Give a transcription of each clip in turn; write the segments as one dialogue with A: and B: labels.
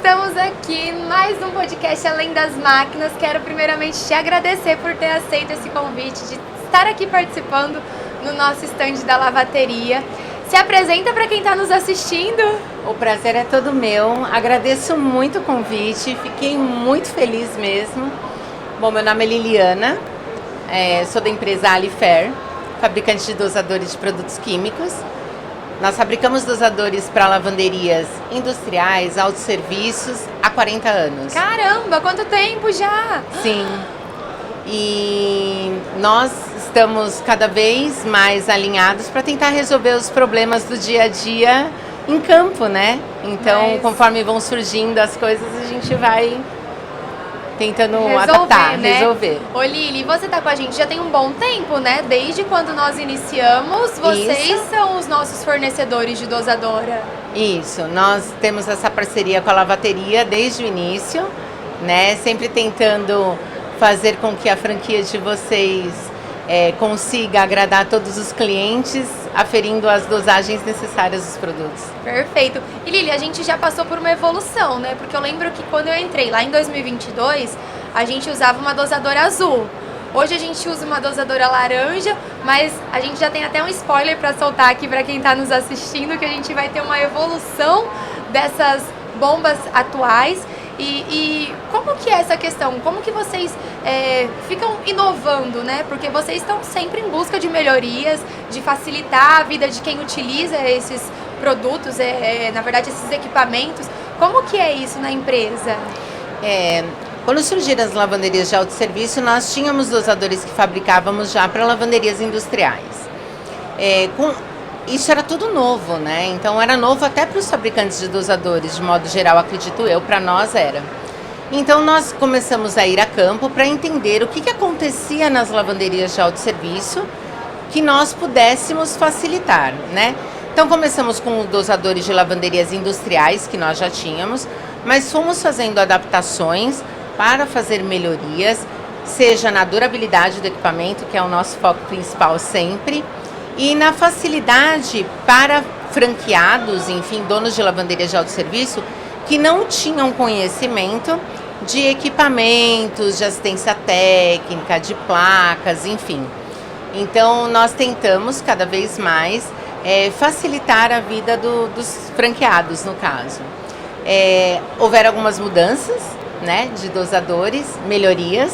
A: Estamos aqui em mais um podcast Além das Máquinas. Quero primeiramente te agradecer por ter aceito esse convite, de estar aqui participando no nosso stand da lavateria. Se apresenta para quem está nos assistindo.
B: O prazer é todo meu, agradeço muito o convite, fiquei muito feliz mesmo. Bom, meu nome é Liliana, sou da empresa Alifer, fabricante de dosadores de produtos químicos. Nós fabricamos dosadores para lavanderias industriais, autosserviços há 40 anos.
A: Caramba, quanto tempo já!
B: Sim, e nós estamos cada vez mais alinhados para tentar resolver os problemas do dia a dia em campo, né? Então, conforme vão surgindo as coisas, a gente vai tentando adaptar,
A: né?
B: resolver.
A: Ô Lili, você tá com a gente já tem um bom tempo, né? Desde quando nós iniciamos, vocês são os nossos fornecedores de dosadora.
B: Isso, nós temos essa parceria com a lavateria desde o início, né? Sempre tentando fazer com que a franquia de vocês consiga agradar todos os clientes, aferindo as dosagens necessárias dos produtos.
A: Perfeito. E Lili, a gente já passou por uma evolução, né? Porque eu lembro que quando eu entrei lá em 2022, a gente usava uma dosadora azul. Hoje a gente usa uma dosadora laranja, mas a gente já tem até um spoiler para soltar aqui para quem está nos assistindo, que a gente vai ter uma evolução dessas bombas atuais. E como que é essa questão? Como que vocês ficam inovando, né? Porque vocês estão sempre em busca de melhorias, de facilitar a vida de quem utiliza esses produtos, na verdade esses equipamentos. Como que é isso na empresa?
B: Quando surgiram as lavanderias de autosserviço, nós tínhamos dosadores que fabricávamos já para lavanderias industriais. Isso era tudo novo, né? Então era novo até para os fabricantes de dosadores, de modo geral, acredito eu, para nós era. Então nós começamos a ir a campo para entender o que acontecia nas lavanderias de autosserviço que nós pudéssemos facilitar, né? Então começamos com os dosadores de lavanderias industriais, que nós já tínhamos, mas fomos fazendo adaptações para fazer melhorias, seja na durabilidade do equipamento, que é o nosso foco principal sempre, e na facilidade para franqueados, enfim, donos de lavanderias de autosserviço, que não tinham conhecimento de equipamentos, de assistência técnica, de placas, enfim. Então, nós tentamos cada vez mais facilitar a vida dos franqueados, no caso. Houveram algumas mudanças, né, de dosadores, melhorias,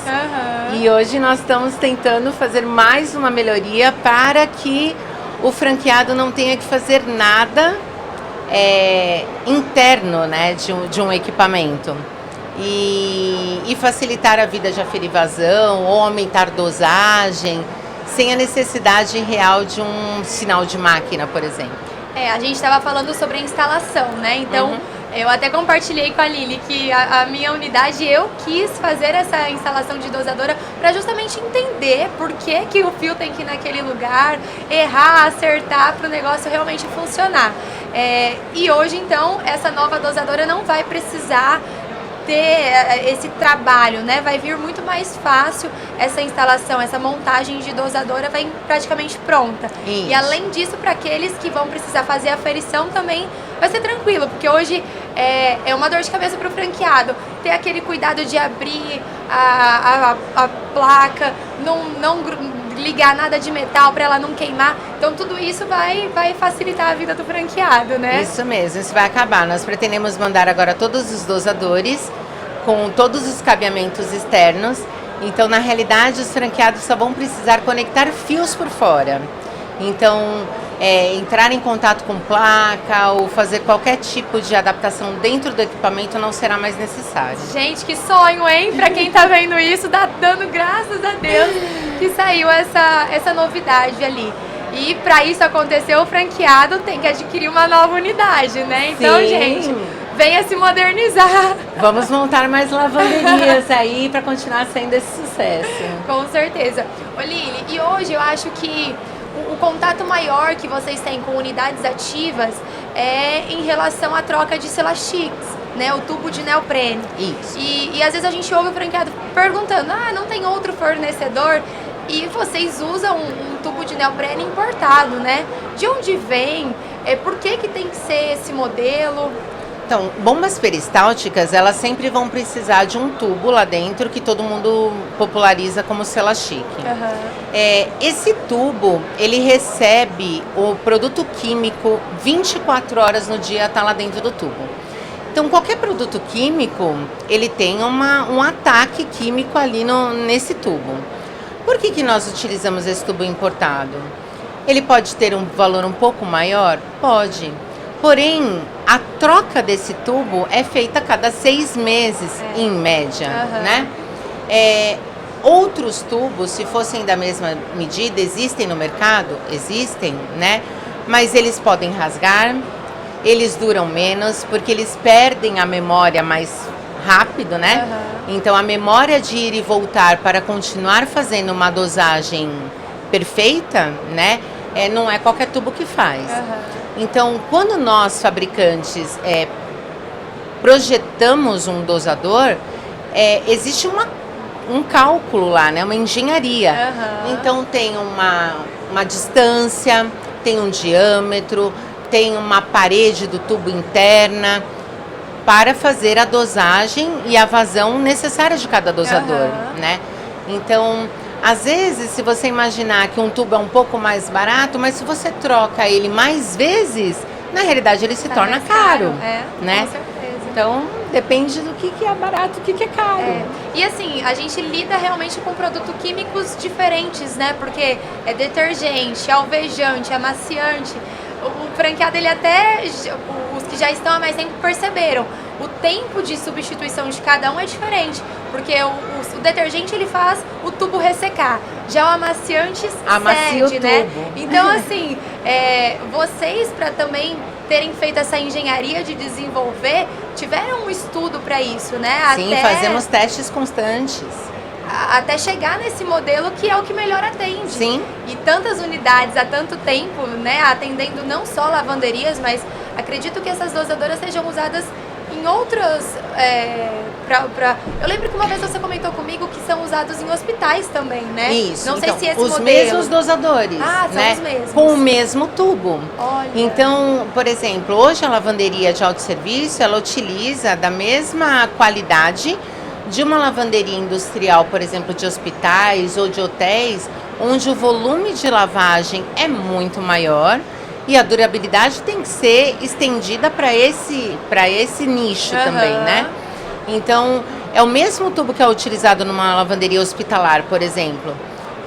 B: e hoje nós estamos tentando fazer mais uma melhoria para que o franqueado não tenha que fazer nada interno, né, de um equipamento e facilitar a vida de aferir vazão ou aumentar dosagem sem a necessidade real de um sinal de máquina, por exemplo.
A: A gente estava falando sobre a instalação, né? Então, eu até compartilhei com a Lili que a minha unidade, eu quis fazer essa instalação de dosadora para justamente entender por que o fio tem que ir naquele lugar, errar, acertar para o negócio realmente funcionar. E hoje, então, essa nova dosadora não vai precisar ter esse trabalho, né? Vai vir muito mais fácil essa instalação, essa montagem de dosadora vai praticamente pronta.
B: Isso.
A: E além disso, para aqueles que vão precisar fazer a aferição também vai ser tranquilo, porque hoje é uma dor de cabeça para o franqueado ter aquele cuidado de abrir a placa, não ligar nada de metal para ela não queimar. Então tudo isso vai facilitar a vida do franqueado, né?
B: Isso mesmo, isso vai acabar. Nós pretendemos mandar agora todos os dosadores com todos os cabeamentos externos. Então, na realidade, os franqueados só vão precisar conectar fios por fora. Então, entrar em contato com placa ou fazer qualquer tipo de adaptação dentro do equipamento não será mais necessário.
A: Gente, que sonho, hein? Pra quem tá vendo isso, dando graças a Deus que saiu essa novidade ali. E para isso acontecer, o franqueado tem que adquirir uma nova unidade, né? Então, gente, venha se modernizar.
B: Vamos montar mais lavanderias aí para continuar sendo esse sucesso.
A: Com certeza. Ô Lili, e hoje eu acho que o contato maior que vocês têm com unidades ativas é em relação à troca de Celastix, né? O tubo de neoprene.
B: Isso.
A: E às vezes a gente ouve o franqueado perguntando, não tem outro fornecedor? E vocês usam um tubo de neoprene importado, né? De onde vem? Por que tem que ser esse modelo?
B: Então, bombas peristálticas, elas sempre vão precisar de um tubo lá dentro que todo mundo populariza como Celashik. Esse tubo, ele recebe o produto químico 24 horas no dia, está lá dentro do tubo. Então, qualquer produto químico, ele tem um ataque químico ali nesse tubo. Por que nós utilizamos esse tubo importado? Ele pode ter um valor um pouco maior? Pode. Porém, a troca desse tubo é feita a cada 6 meses, em média, né? Outros tubos, se fossem da mesma medida, existem no mercado? Existem, né? Mas eles podem rasgar, eles duram menos, porque eles perdem a memória mais rápido, né? Então, a memória de ir e voltar para continuar fazendo uma dosagem perfeita, né? Não é qualquer tubo que faz. Então, quando nós, fabricantes, projetamos um dosador, existe um cálculo lá, né? Uma engenharia. Então, tem uma distância, tem um diâmetro, tem uma parede do tubo interna para fazer a dosagem e a vazão necessária de cada dosador, né? Então, às vezes, se você imaginar que um tubo é um pouco mais barato, mas se você troca ele mais vezes, na realidade ele se torna caro, né?
A: Com certeza.
B: Então, depende do que é barato, o que é caro.
A: E assim, a gente lida realmente com produtos químicos diferentes, né? Porque é detergente, alvejante, amaciante. O franqueado, ele até, os que já estão há mais tempo perceberam, o tempo de substituição de cada um é diferente, porque o detergente, ele faz o tubo ressecar, já o amaciante cede, né? Então, assim, vocês, para também terem feito essa engenharia de desenvolver, tiveram um estudo para isso, né?
B: Sim, fazemos testes constantes.
A: Até chegar nesse modelo que é o que melhor atende.
B: Sim.
A: E tantas unidades há tanto tempo, né, atendendo não só lavanderias, mas acredito que essas dosadoras sejam usadas em outras... Eu lembro que uma vez você comentou comigo que são usados em hospitais também, né?
B: Isso.
A: Não sei
B: então,
A: se esse
B: os
A: modelo...
B: mesmos dosadores,
A: são
B: né?
A: os mesmos.
B: Com o mesmo tubo.
A: Olha.
B: Então, por exemplo, hoje a lavanderia de autosserviço, ela utiliza da mesma qualidade de uma lavanderia industrial, por exemplo, de hospitais ou de hotéis, onde o volume de lavagem é muito maior e a durabilidade tem que ser estendida para esse nicho também, né? Então, é o mesmo tubo que é utilizado numa lavanderia hospitalar, por exemplo.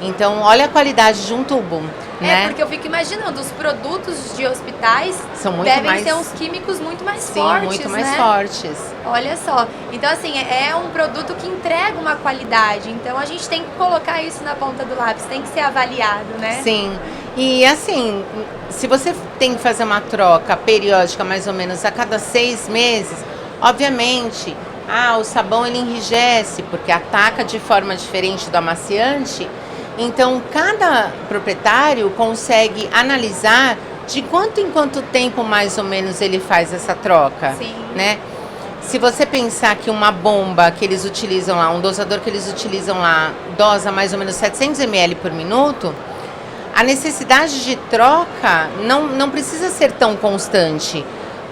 B: Então, olha a qualidade de um tubo, né?
A: Porque eu fico imaginando, os produtos de hospitais
B: devem
A: ser uns químicos muito mais fortes,
B: Sim, muito mais
A: né?
B: fortes.
A: Olha só, então assim, é um produto que entrega uma qualidade, então a gente tem que colocar isso na ponta do lápis, tem que ser avaliado, né?
B: Sim, e assim, se você tem que fazer uma troca periódica, mais ou menos a cada 6 meses, obviamente, o sabão ele enrijece, porque ataca de forma diferente do amaciante. Então, cada proprietário consegue analisar de quanto em quanto tempo, mais ou menos, ele faz essa troca, né? Se você pensar que uma bomba que eles utilizam lá, um dosador que eles utilizam lá, dosa mais ou menos 700 ml por minuto, a necessidade de troca não precisa ser tão constante,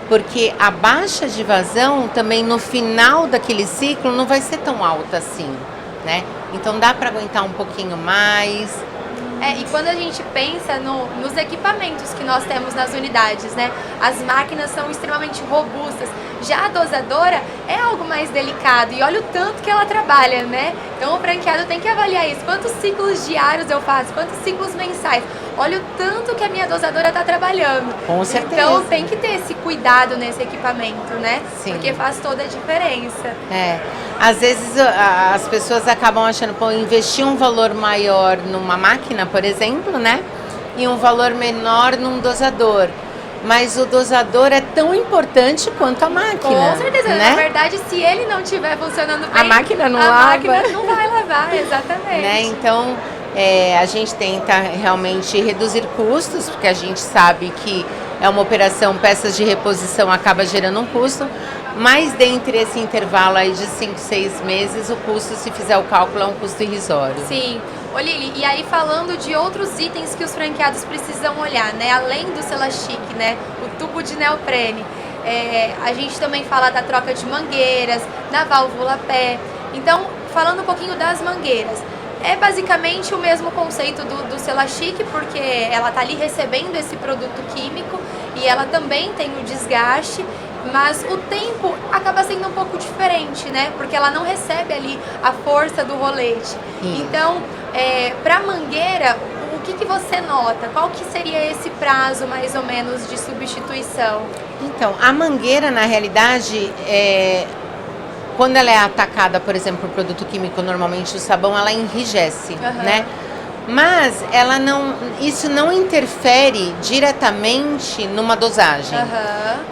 B: porque a baixa de vazão também no final daquele ciclo não vai ser tão alta assim, né? Então dá para aguentar um pouquinho mais.
A: E quando a gente pensa nos equipamentos que nós temos nas unidades, né? As máquinas são extremamente robustas. Já a dosadora é algo mais delicado e olha o tanto que ela trabalha, né? Então o franqueado tem que avaliar isso. Quantos ciclos diários eu faço? Quantos ciclos mensais? Olha o tanto que a minha dosadora está trabalhando.
B: Com certeza.
A: Então tem que ter esse cuidado nesse equipamento, né?
B: Sim.
A: Porque faz toda a diferença.
B: Às vezes as pessoas acabam achando, investir um valor maior numa máquina, por exemplo, né? E um valor menor num dosador. Mas o dosador é tão importante quanto a máquina.
A: Com certeza,
B: né?
A: Na verdade, se ele não estiver funcionando bem,
B: a máquina não
A: a
B: lava.
A: máquina não vai lavar, exatamente.
B: Né? Então, a gente tenta realmente reduzir custos, porque a gente sabe que é uma operação, peças de reposição acaba gerando um custo, mas dentre esse intervalo aí de 5, 6 meses, o custo, se fizer o cálculo, é um custo irrisório.
A: Sim. Ô Lili, e aí falando de outros itens que os franqueados precisam olhar, né? Além do Celashik, né? O tubo de neoprene. A gente também fala da troca de mangueiras, da válvula pé. Então, falando um pouquinho das mangueiras, é basicamente o mesmo conceito do Selachique, porque ela está ali recebendo esse produto químico e ela também tem o desgaste, mas o tempo acaba sendo um pouco diferente, né? Porque ela não recebe ali a força do rolete. Então, para a mangueira, o que você nota? Qual que seria esse prazo, mais ou menos, de substituição?
B: Então, a mangueira, na realidade, quando ela é atacada, por exemplo, por produto químico, normalmente o sabão, ela enrijece, né? Mas isso não interfere diretamente numa dosagem.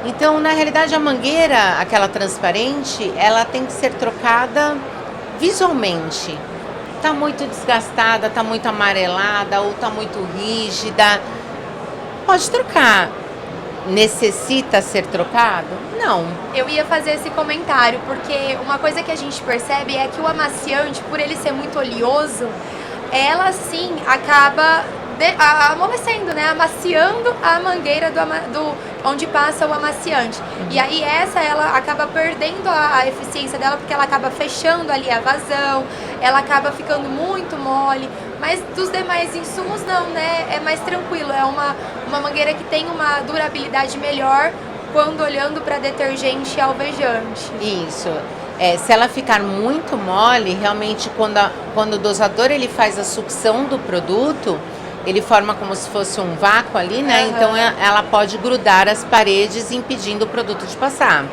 B: Então, na realidade, a mangueira, aquela transparente, ela tem que ser trocada visualmente. Tá muito desgastada, tá muito amarelada ou tá muito rígida. Pode trocar. Necessita ser trocado? Não.
A: Eu ia fazer esse comentário, porque uma coisa que a gente percebe é que o amaciante, por ele ser muito oleoso, ela sim acaba amolecendo, né? Amaciando a mangueira onde passa o amaciante. E aí ela acaba perdendo a eficiência dela, porque ela acaba fechando ali a vazão, ela acaba ficando muito mole. Mas dos demais insumos não, né? É mais tranquilo, é uma mangueira que tem uma durabilidade melhor quando olhando para detergente e alvejante.
B: Isso. Se ela ficar muito mole, realmente quando o dosador ele faz a sucção do produto, ele forma como se fosse um vácuo ali, né? Então ela pode grudar as paredes, impedindo o produto de passar.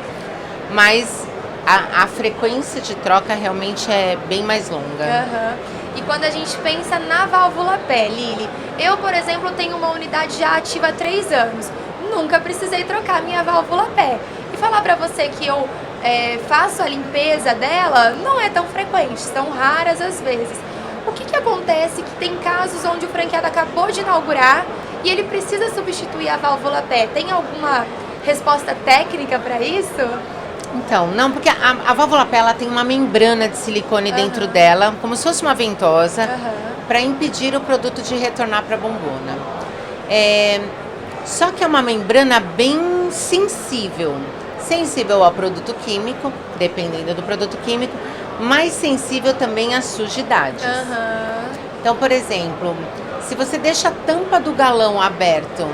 B: Mas a frequência de troca realmente é bem mais longa.
A: E quando a gente pensa na válvula pé, Lili, eu, por exemplo, tenho uma unidade já ativa há 3 anos. Nunca precisei trocar minha válvula pé. E falar pra você que eu faço a limpeza dela não é tão frequente, são raras as vezes. O que acontece que tem casos onde o franqueado acabou de inaugurar e ele precisa substituir a válvula pé? Tem alguma resposta técnica para isso?
B: Então, não, porque a válvula pé ela tem uma membrana de silicone dentro dela, como se fosse uma ventosa, para impedir o produto de retornar para a bombona. Só que é uma membrana bem sensível ao produto químico, dependendo do produto químico, mais sensível também às sujidades. Então, por exemplo, se você deixa a tampa do galão aberto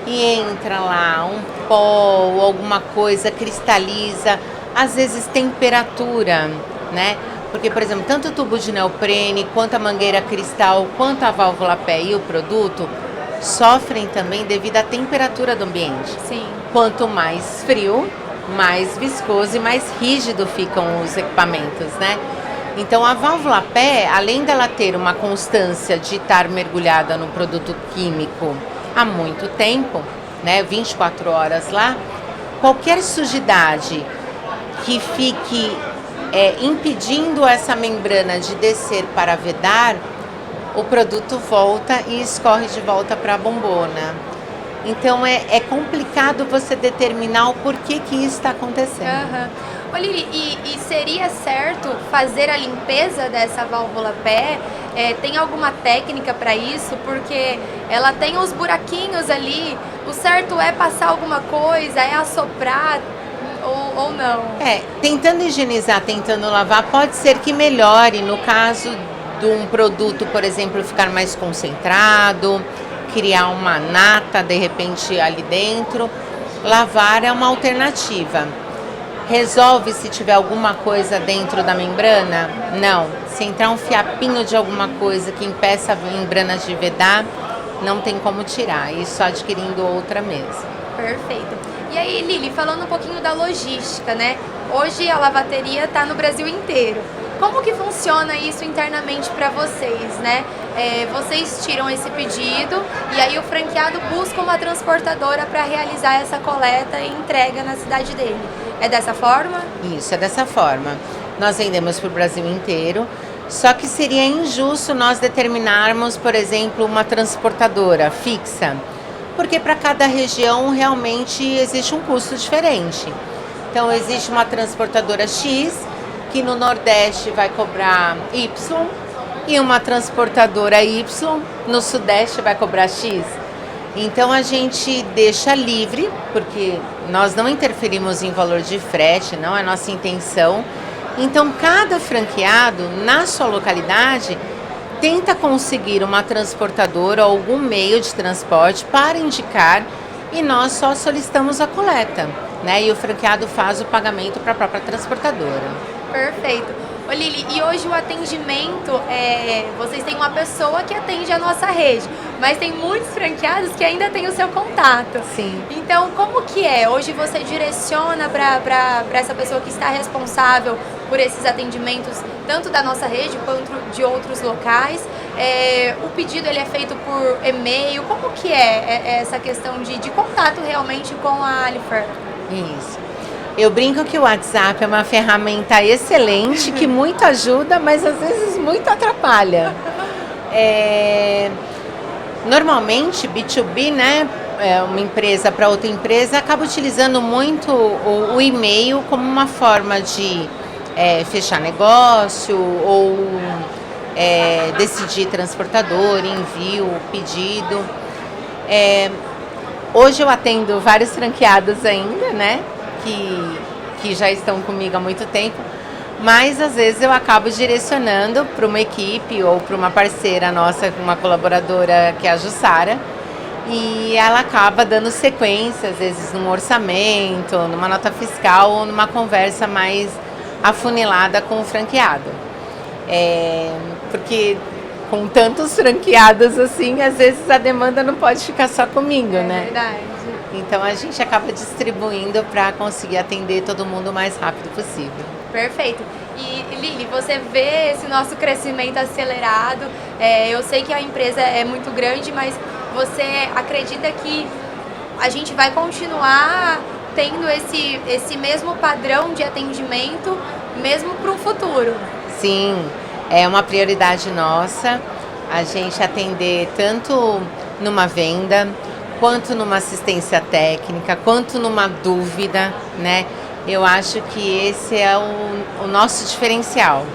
B: e entra lá um pó ou alguma coisa, cristaliza, às vezes temperatura, né? Porque, por exemplo, tanto o tubo de neoprene, quanto a mangueira cristal, quanto a válvula pé e o produto sofrem também devido à temperatura do ambiente.
A: Sim.
B: Quanto mais frio, mais viscoso e mais rígido ficam os equipamentos, né? Então a válvula pé, além dela ter uma constância de estar mergulhada no produto químico há muito tempo, né, 24 horas lá, qualquer sujidade que fique impedindo essa membrana de descer para vedar, o produto volta e escorre de volta para a bombona. Então é complicado você determinar o porquê que isso está acontecendo.
A: Ô Lili, e seria certo fazer a limpeza dessa válvula pé? Tem alguma técnica para isso? Porque ela tem os buraquinhos ali. O certo é passar alguma coisa, é assoprar ou não?
B: Tentando higienizar, tentando lavar, pode ser que melhore no caso de um produto, por exemplo, ficar mais concentrado, criar uma nata de repente ali dentro. Lavar é uma alternativa. Resolve se tiver alguma coisa dentro da membrana? Não. Se entrar um fiapinho de alguma coisa que impeça a membrana de vedar, não tem como tirar, e só adquirindo outra mesmo.
A: Perfeito. E aí, Lili, falando um pouquinho da logística, né? Hoje a lavateria está no Brasil inteiro. Como que funciona isso internamente para vocês, né? Vocês tiram esse pedido e aí o franqueado busca uma transportadora para realizar essa coleta e entrega na cidade dele. É dessa forma?
B: Isso, é dessa forma. Nós vendemos para o Brasil inteiro, só que seria injusto nós determinarmos, por exemplo, uma transportadora fixa, porque para cada região realmente existe um custo diferente. Então existe uma transportadora X, que no Nordeste vai cobrar Y, e uma transportadora Y no Sudeste vai cobrar X. Então a gente deixa livre, porque nós não interferimos em valor de frete, não é nossa intenção. Então cada franqueado, na sua localidade, tenta conseguir uma transportadora ou algum meio de transporte para indicar e nós só solicitamos a coleta, né? E o franqueado faz o pagamento para a própria transportadora.
A: Perfeito. Ô Lili, e hoje o atendimento, vocês têm uma pessoa que atende a nossa rede, mas tem muitos franqueados que ainda têm o seu contato.
B: Sim.
A: Então, como que é? Hoje você direciona para essa pessoa que está responsável por esses atendimentos, tanto da nossa rede quanto de outros locais. O pedido ele é feito por e-mail. Como que é essa questão de contato realmente com a Alifer?
B: Isso. Eu brinco que o WhatsApp é uma ferramenta excelente, que muito ajuda, mas às vezes muito atrapalha. Normalmente, B2B, né, uma empresa para outra empresa, acaba utilizando muito o e-mail como uma forma de fechar negócio ou decidir transportador, envio, pedido. Hoje eu atendo vários franqueados ainda, né? Que já estão comigo há muito tempo, mas às vezes eu acabo direcionando para uma equipe ou para uma parceira nossa, uma colaboradora que é a Jussara, e ela acaba dando sequência, às vezes num orçamento, numa nota fiscal ou numa conversa mais afunilada com o franqueado. Porque com tantos franqueados assim, às vezes a demanda não pode ficar só comigo, né?
A: É verdade.
B: Então a gente acaba distribuindo para conseguir atender todo mundo o mais rápido possível.
A: Perfeito. E Lili, você vê esse nosso crescimento acelerado. Eu sei que a empresa é muito grande, mas você acredita que a gente vai continuar tendo esse mesmo padrão de atendimento mesmo para o futuro?
B: Sim, é uma prioridade nossa a gente atender tanto numa venda, quanto numa assistência técnica, quanto numa dúvida, né? Eu acho que esse é o nosso diferencial.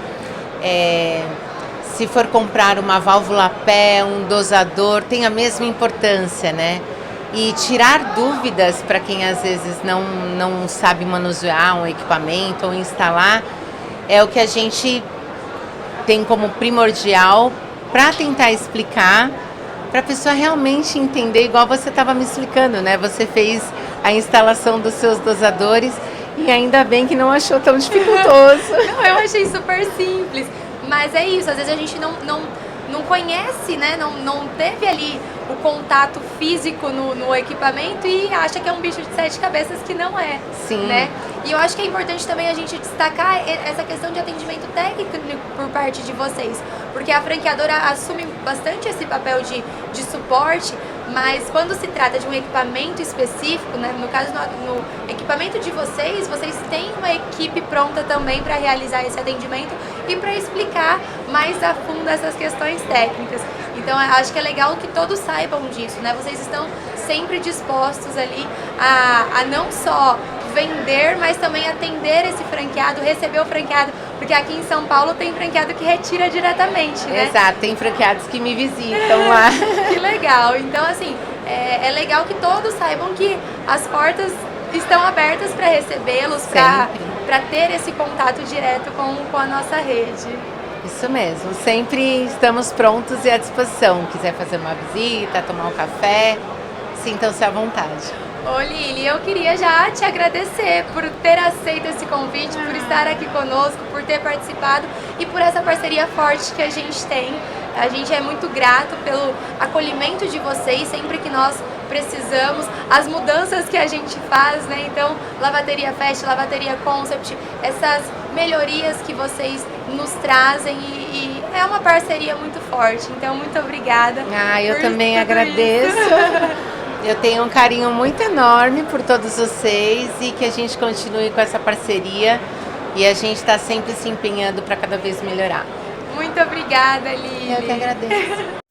B: Se for comprar uma válvula a pé, um dosador, tem a mesma importância, né? E tirar dúvidas para quem às vezes não sabe manusear um equipamento ou instalar, é o que a gente tem como primordial para tentar explicar, para a pessoa realmente entender, igual você estava me explicando, né? Você fez a instalação dos seus dosadores e ainda bem que não achou tão dificultoso.
A: Não, eu achei super simples, mas é isso, às vezes a gente não conhece, né? Não teve ali o contato físico no equipamento e acha que é um bicho de 7 cabeças, que não é.
B: Sim.
A: Né? E eu acho que é importante também a gente destacar essa questão de atendimento técnico por parte de vocês, porque a franqueadora assume bastante esse papel de suporte, mas quando se trata de um equipamento específico, né, no caso no equipamento de vocês têm uma equipe pronta também para realizar esse atendimento e para explicar mais a fundo essas questões técnicas. Então, acho que é legal que todos saibam disso, né? Vocês estão sempre dispostos ali a não só vender, mas também atender esse franqueado, receber o franqueado, porque aqui em São Paulo tem franqueado que retira diretamente, né?
B: Exato, tem franqueados que me visitam lá.
A: Que legal! Então, assim, é legal que todos saibam que as portas estão abertas para recebê-los, para ter esse contato direto com a nossa rede.
B: Isso mesmo, sempre estamos prontos e à disposição. Quiser fazer uma visita, tomar um café, sintam-se à vontade.
A: Ô Lili, eu queria já te agradecer por ter aceito esse convite, por estar aqui conosco, por ter participado e por essa parceria forte que a gente tem. A gente é muito grato pelo acolhimento de vocês sempre que nós precisamos, as mudanças que a gente faz, né? Então, Lavateria Fast, Lavateria Concept, essas melhorias que vocês nos trazem e é uma parceria muito forte. Então, muito obrigada.
B: Eu também agradeço. Eu tenho um carinho muito enorme por todos vocês e que a gente continue com essa parceria e a gente está sempre se empenhando para cada vez melhorar.
A: Muito obrigada, Lili.
B: Eu que agradeço.